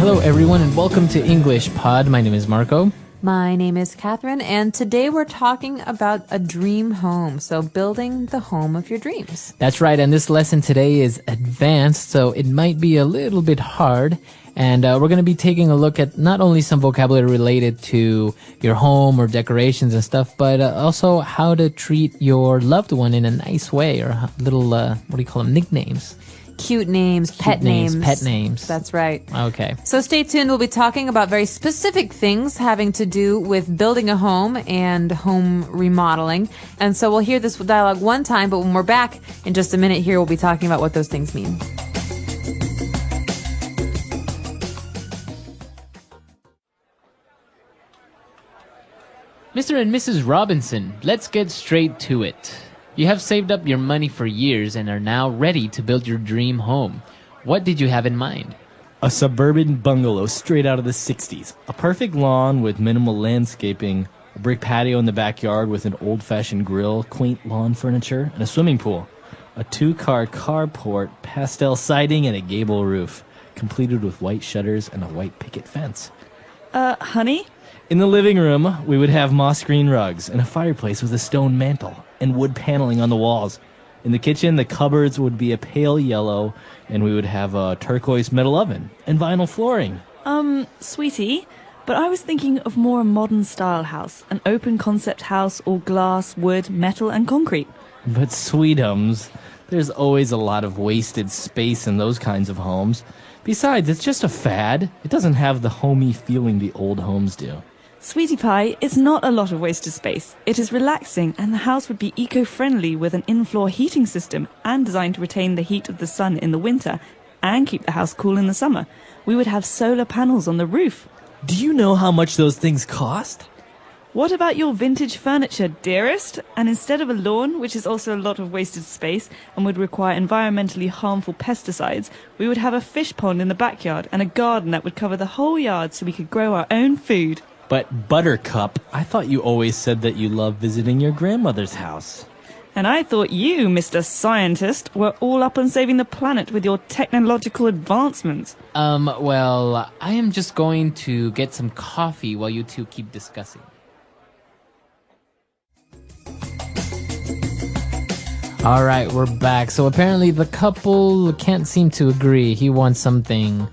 Hello everyone and welcome to English Pod. My name is Marco. My name is Catherine, and today we're talking about a dream home. So building the home of your dreams. That's right, and this lesson today is advanced, so it might be a little bit hard. And we're going to be taking a look at not only some vocabulary related to your home or decorations and stuff, but also how to treat your loved one in a nice way, or little, what do you call them, nicknames? Cute names, pet names. Pet names. That's right. Okay. So stay tuned. We'll be talking about very specific things having to do with building a home and home remodeling. And so we'll hear this dialogue one time, but when we're back in just a minute here, we'll be talking about what those things mean. Mr. and Mrs. Robinson, let's get straight to it. You have saved up your money for years and are now ready to build your dream home. What did you have in mind? A suburban bungalow straight out of the 60s. A perfect lawn with minimal landscaping, a brick patio in the backyard with an old-fashioned grill, quaint lawn furniture, and a swimming pool. A two-car carport, pastel siding, and a gable roof, completed with white shutters and a white picket fence. Honey? In the living room, we would have moss green rugs and a fireplace with a stone mantel and wood paneling on the walls. In the kitchen, the cupboards would be a pale yellow, and we would have a turquoise metal oven and vinyl flooring. Sweetie, but I was thinking of more a modern style house, an open concept house, all glass, wood, metal, and concrete. But sweetums, there's always a lot of wasted space in those kinds of homes. Besides, it's just a fad. It doesn't have the homey feeling the old homes do. Sweetie Pie, it's not a lot of wasted space. It is relaxing, and the house would be eco-friendly with an in-floor heating system and designed to retain the heat of the sun in the winter and keep the house cool in the summer. We would have solar panels on the roof. Do you know how much those things cost? What about your vintage furniture, dearest? And instead of a lawn, which is also a lot of wasted space and would require environmentally harmful pesticides, we would have a fish pond in the backyard and a garden that would cover the whole yard so we could grow our own food. But Buttercup, I thought you always said that you loved visiting your grandmother's house. And I thought you, Mr. Scientist, were all up on saving the planet with your technological advancements. Well, I am just going to get some coffee while you two keep discussing. All right, we're back. So apparently the couple can't seem to agree. He wants something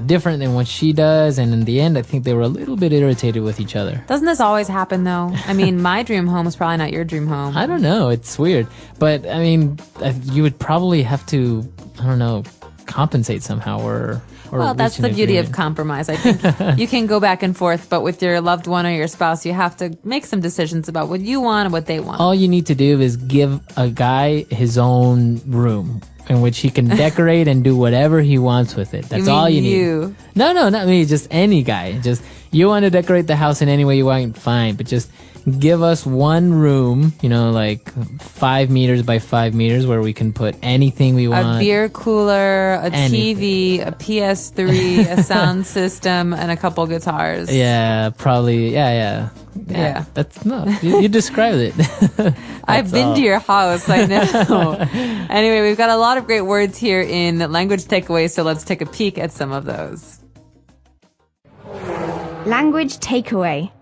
different than what she does, and in the end I think they were a little bit irritated with each other. Doesn't this always happen, though? I mean, my dream home is probably not your dream home. I don't know, it's weird, but I mean, you would probably have to, I don't know, compensate somehow, or well, that's the beauty of compromise. I think you can go back and forth, but with your loved one or your spouse, you have to make some decisions about what you want and what they want. All you need to do is give a guy his own room in which he can decorate and do whatever he wants with it. That's all you need. No, not me, just any guy. Just, you want to decorate the house in any way you want, fine, but just give us one room, like 5 meters by 5 meters, where we can put anything we want. A beer cooler, a TV, a PS3, a sound system, and a couple guitars. Yeah, probably. Yeah. That's you described it. I've been to your house, I know. Anyway, we've got a lot of great words here in language takeaways, so let's take a peek at some of those. Language takeaway.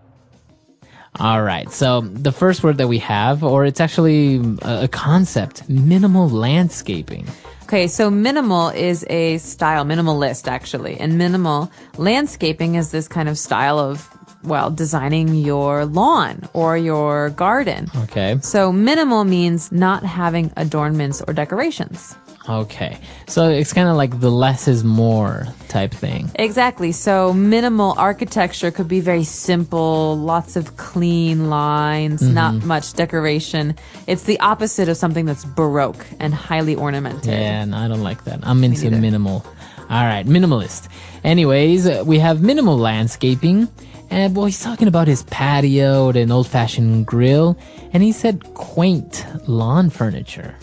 All right, so the first word that we have, or it's actually a concept, minimal landscaping. Okay, so minimal is a style, minimalist actually, and minimal landscaping is this kind of style of, well, designing your lawn or your garden. Okay. So minimal means not having adornments or decorations. Okay. So it's kind of like the less is more type thing. Exactly. So minimal architecture could be very simple, lots of clean lines, not much decoration. It's the opposite of something that's baroque and highly ornamented. Yeah, and I don't like that. I'm into minimal. All right, minimalist. Anyways, we have minimal landscaping. And, well, he's talking about his patio, an old-fashioned grill, and he said quaint lawn furniture.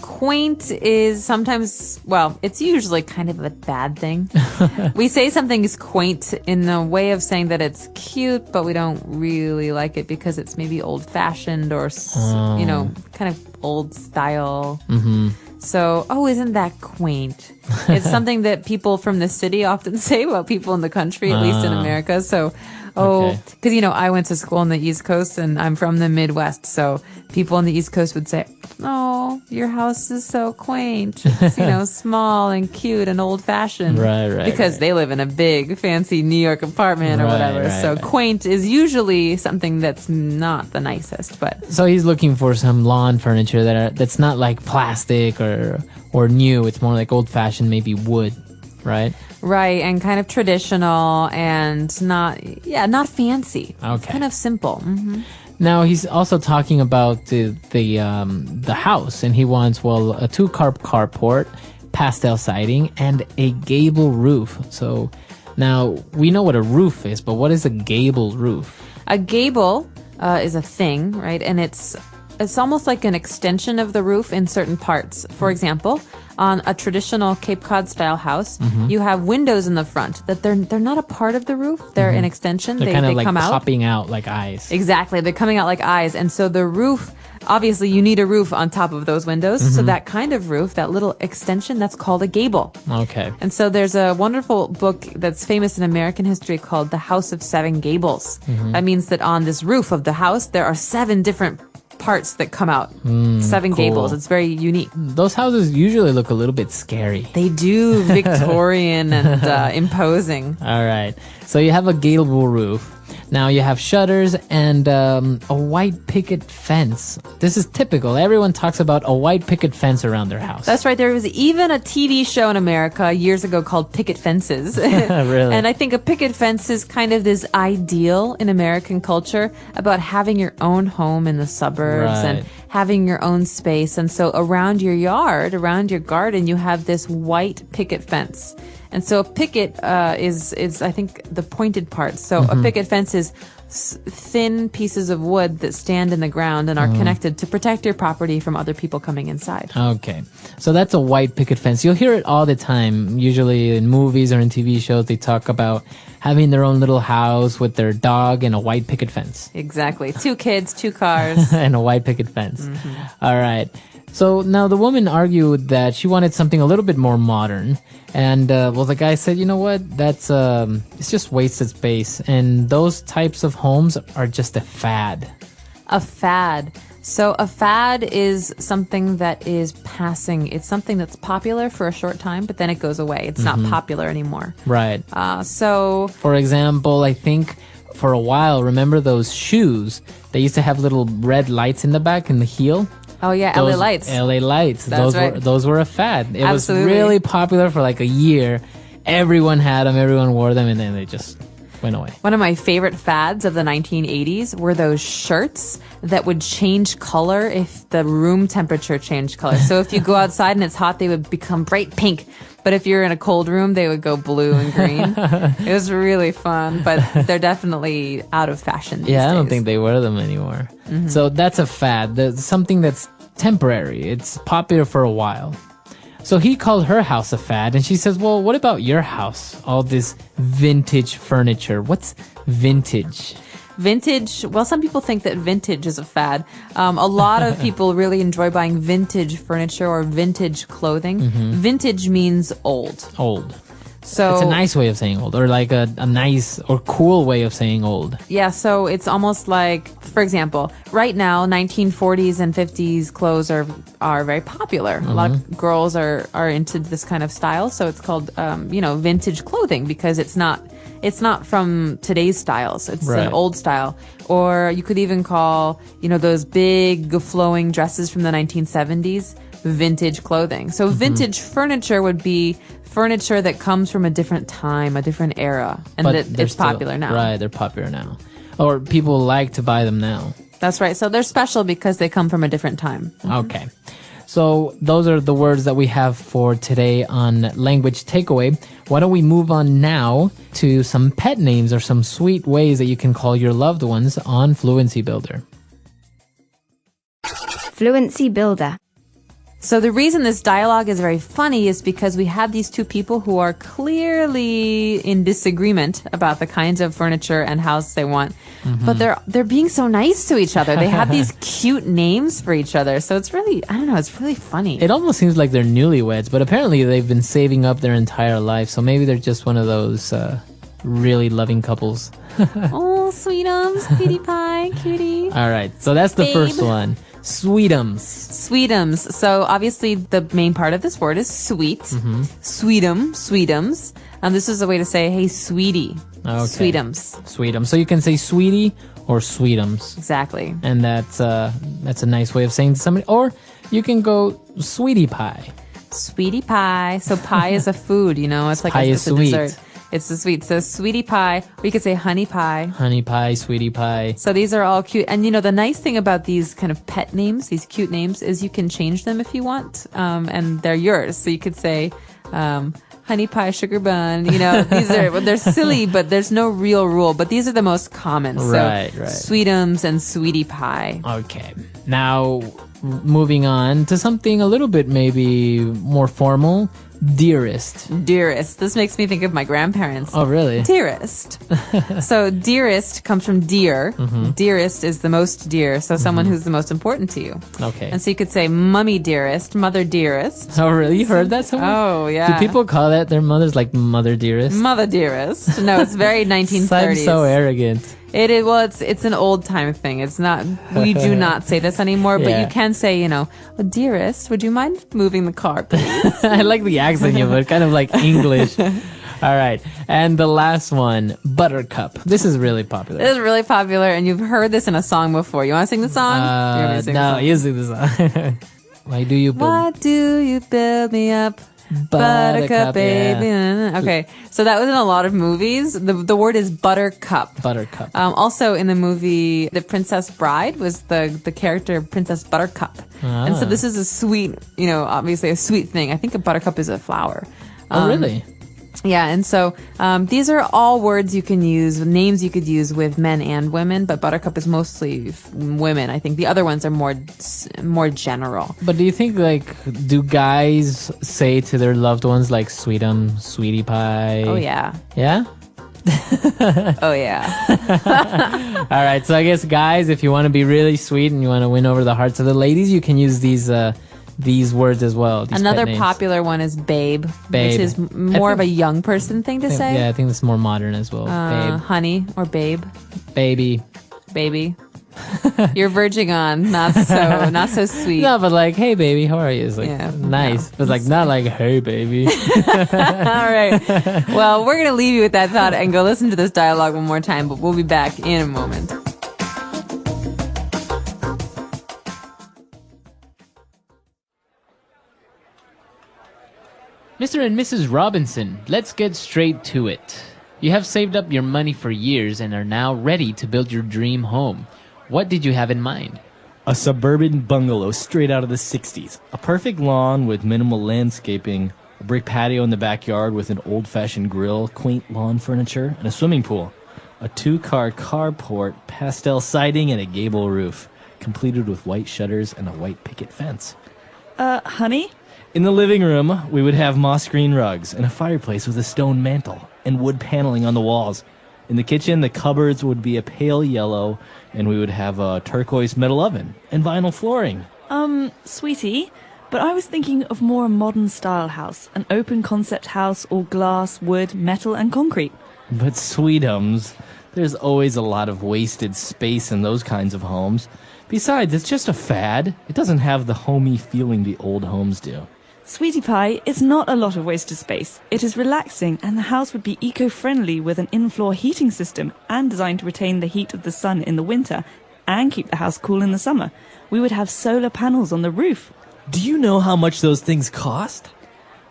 Quaint is sometimes, well, it's usually kind of a bad thing. We say something is quaint in the way of saying that it's cute, but we don't really like it because it's maybe old-fashioned or, kind of old style. So, oh, isn't that quaint? It's something that people from the city often say about people in the country, at least in America. So, because, you know, I went to school on the East Coast and I'm from the Midwest. So people on the East Coast would say, oh, your house is so quaint. It's, you know, small and cute and old fashioned. Right. Because they live in a big, fancy New York apartment or whatever. So quaint is usually something that's not the nicest. But so he's looking for some lawn furniture that's not like plastic or new. It's more like old fashioned, maybe wood, right? Right, and kind of traditional and not fancy. Okay. It's kind of simple. Mm-hmm. Now he's also talking about the house, and he wants, well, a 2-car carport, pastel siding, and a gable roof. So now we know what a roof is, but what is a gable roof? A gable is a thing, right? And it's almost like an extension of the roof in certain parts. For example, on a traditional Cape Cod style house, you have windows in the front that they're not a part of the roof. They're an extension. They're kind of like come out. popping out like eyes. Exactly. They're coming out like eyes. And so the roof, obviously you need a roof on top of those windows. So that kind of roof, that little extension, that's called a gable. Okay. And so there's a wonderful book that's famous in American history called The House of Seven Gables. That means that on this roof of the house, there are 7 different parts that come out. 7 cool. gables. It's very unique. Those houses usually look a little bit scary. They do. Victorian and imposing. All right. So you have a gable roof. Now you have shutters and a white picket fence. This is typical. Everyone talks about a white picket fence around their house. That's right. There was even a TV show in America years ago called Picket Fences. Really? And I think a picket fence is kind of this ideal in American culture about having your own home in the suburbs and having your own space. And so around your yard, around your garden, you have this white picket fence. And so a picket is I think the pointed part. So a picket fence is thin pieces of wood that stand in the ground and are connected to protect your property from other people coming inside. Okay. So that's a white picket fence. You'll hear it all the time. Usually in movies or in TV shows, they talk about having their own little house with their dog and a white picket fence. Exactly. 2 kids, 2 cars. And a white picket fence. All right. So now the woman argued that she wanted something a little bit more modern. And, well, the guy said, you know what, that's, it's just wasted space. And those types of homes are just a fad. A fad. So a fad is something that is passing. It's something that's popular for a short time, but then it goes away. It's not popular anymore. Right. So, for example, I think for a while, remember those shoes? They used to have little red lights in the back and the heel. oh yeah, LA Lights. LA Lights. That's right. Those were a fad. It Absolutely. was really popular for like a year. Everyone had them. Everyone wore them, and then they just went away. One of my favorite fads of the 1980s were those shirts that would change color if the room temperature changed color. So if you go outside and it's hot, they would become bright pink. But if you're in a cold room, they would go blue and green. It was really fun, but they're definitely out of fashion these days. I don't think they wear them anymore. So that's a fad. That's something that's temporary. It's popular for a while. So he called her house a fad, and she says, well, what about your house? All this vintage furniture. What's vintage? Vintage, well, some people think that vintage is a fad. A lot of people really enjoy buying vintage furniture or vintage clothing. Vintage means old. Old. So it's a nice way of saying old, or like a nice or cool way of saying old. Yeah, so it's almost like, for example, right now, 1940s and 50s clothes are very popular. A lot of girls are into this kind of style, so it's called, vintage clothing because it's not from today's styles. It's an old style. Or you could even call, those big flowing dresses from the 1970s vintage clothing. So vintage furniture would be furniture that comes from a different time, a different era, and it's popular now. Right, they're popular now. Or people like to buy them now. That's right. So they're special because they come from a different time. Okay. So those are the words that we have for today on Language Takeaway. Why don't we move on now to some pet names or some sweet ways that you can call your loved ones on Fluency Builder. Fluency Builder. So the reason this dialogue is very funny is because we have these two people who are clearly in disagreement about the kinds of furniture and house they want. But they're being so nice to each other. They have these cute names for each other. So it's really, I don't know, it's really funny. It almost seems like they're newlyweds, but apparently they've been saving up their entire life. So maybe they're just one of those really loving couples. Oh, sweetums, cutie pie, cutie. All right, so that's the first one. Sweetums. Sweetums. So obviously the main part of this word is sweet. Sweetums. This is a way to say, hey, sweetie. Okay. Sweetums. Sweetums. So you can say sweetie or sweetums. Exactly. And that's a nice way of saying to somebody. Or you can go sweetie pie. Sweetie pie. So pie is a food, it's like pie is a sweet. Dessert. It's the sweet. So sweetie pie, or you could say honey pie. Honey pie, sweetie pie. So these are all cute. And the nice thing about these kind of pet names, these cute names, is you can change them if you want. And they're yours. So you could say, honey pie, sugar bun. They're silly, but there's no real rule. But these are the most common. Right. Sweetums and sweetie pie. Okay. Now, moving on to something a little bit maybe more formal. Dearest. This makes me think of my grandparents. Oh, really? Dearest. So dearest comes from dear. Dearest is the most dear. So someone who's the most important to you. Okay. And so you could say mummy dearest, mother dearest. Oh, really? You heard that somewhere? Oh, yeah. Do people call that their mothers like mother dearest? Mother dearest. No, it's very 1930s. I'm so arrogant. It is. Well, it's an old time thing. It's not. We do not say this anymore. But you can say, dearest, would you mind moving the car, please? I like the accent you put, kind of like English. All right, and the last one, buttercup. This is really popular. It is really popular, and you've heard this in a song before. You want to sing the song? No, you sing the song. Why do you build me up? Buttercup, baby. Yeah. Okay, so that was in a lot of movies. The word is buttercup. Buttercup. Also in the movie The Princess Bride was the character Princess Buttercup. And so this is a sweet, obviously a sweet thing. I think a buttercup is a flower. Oh, really? Yeah, and so these are all words you can use, names you could use with men and women, but buttercup is mostly women. I think the other ones are more general. But do you think, do guys say to their loved ones, like, sweetum, sweetie pie? Oh, yeah. Yeah? Oh, yeah. All right, so I guess, guys, if you want to be really sweet and you want to win over the hearts of the ladies, you can use these words as well. Another popular one is babe, which is more of a young person thing to say. Yeah, I think it's more modern as well. Babe. Honey or babe. Baby. You're verging on not so sweet. No, but hey baby, how are you? It's nice. No, but not like, hey baby. All right. Well, we're gonna leave you with that thought and go listen to this dialogue one more time, but we'll be back in a moment. Mr. and Mrs. Robinson, let's get straight to it. You have saved up your money for years and are now ready to build your dream home. What did you have in mind? A suburban bungalow straight out of the 60s. A perfect lawn with minimal landscaping, a brick patio in the backyard with an old-fashioned grill, quaint lawn furniture, and a swimming pool. A 2-car carport, pastel siding, and a gable roof, completed with white shutters and a white picket fence. Honey? In the living room, we would have moss green rugs and a fireplace with a stone mantel and wood paneling on the walls. In the kitchen, the cupboards would be a pale yellow, and we would have a turquoise metal oven and vinyl flooring. Sweetie, but I was thinking of more a modern style house, an open concept house, all glass, wood, metal, and concrete. But sweetums, there's always a lot of wasted space in those kinds of homes. Besides, it's just a fad. It doesn't have the homey feeling the old homes do. Sweetie pie, it's not a lot of wasted space. It is relaxing, and the house would be eco-friendly with an in-floor heating system and designed to retain the heat of the sun in the winter and keep the house cool in the summer. We would have solar panels on the roof. Do you know how much those things cost?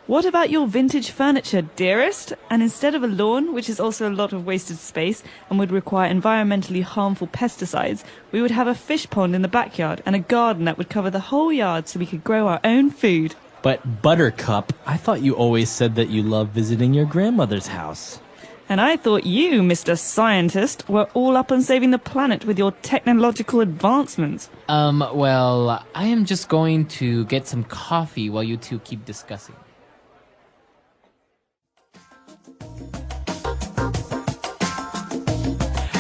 What about your vintage furniture, dearest? And instead of a lawn, which is also a lot of wasted space and would require environmentally harmful pesticides, we would have a fish pond in the backyard and a garden that would cover the whole yard so we could grow our own food. But Buttercup, I thought you always said that you love visiting your grandmother's house. And I thought you, Mr. Scientist, were all up on saving the planet with your technological advancements. Well, I am just going to get some coffee while you two keep discussing.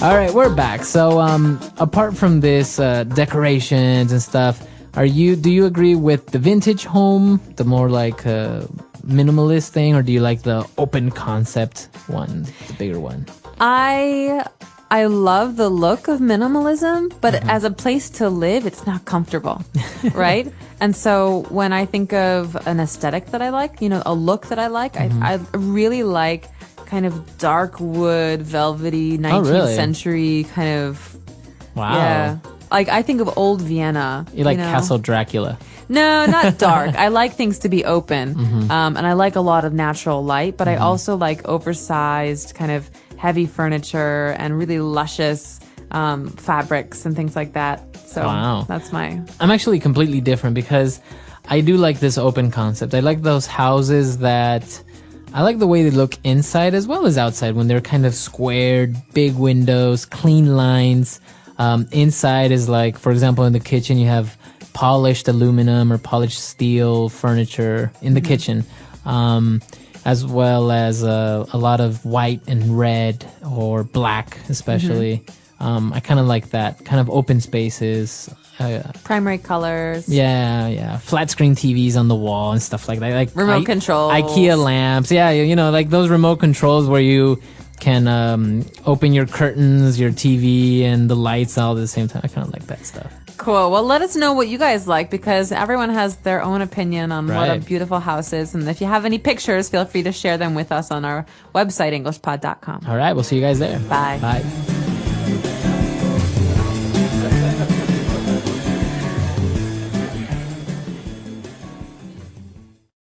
All right, we're back. So, apart from this, decorations and stuff, do you agree with the vintage home, the more like minimalist thing, or do you like the open concept one, the bigger one? I love the look of minimalism, but as a place to live, it's not comfortable, right? And so when I think of an aesthetic that I like, a look that I like, I really like kind of dark wood, velvety, 19th century kind of. Wow. Yeah. Like, I think of old Vienna. You like Castle Dracula? No, not dark. I like things to be open. And I like a lot of natural light, but I also like oversized, kind of heavy furniture and really luscious fabrics and things like that. So that's I'm actually completely different because I do like this open concept. I like those houses I like the way they look inside as well as outside when they're kind of squared, big windows, clean lines. Inside is like, for example, in the kitchen, you have polished aluminum or polished steel furniture in the kitchen, as well as a lot of white and red or black, especially. I kind of like that kind of open spaces. Primary colors. Yeah. Flat screen TVs on the wall and stuff like that. Like remote controls. IKEA lamps. Yeah, like those remote controls where you can open your curtains, your TV, and the lights all at the same time. I kind of like that stuff. Cool. Well, let us know what you guys like because everyone has their own opinion on what a beautiful house is. And if you have any pictures, feel free to share them with us on our website, EnglishPod.com. All right. We'll see you guys there. Bye. Bye.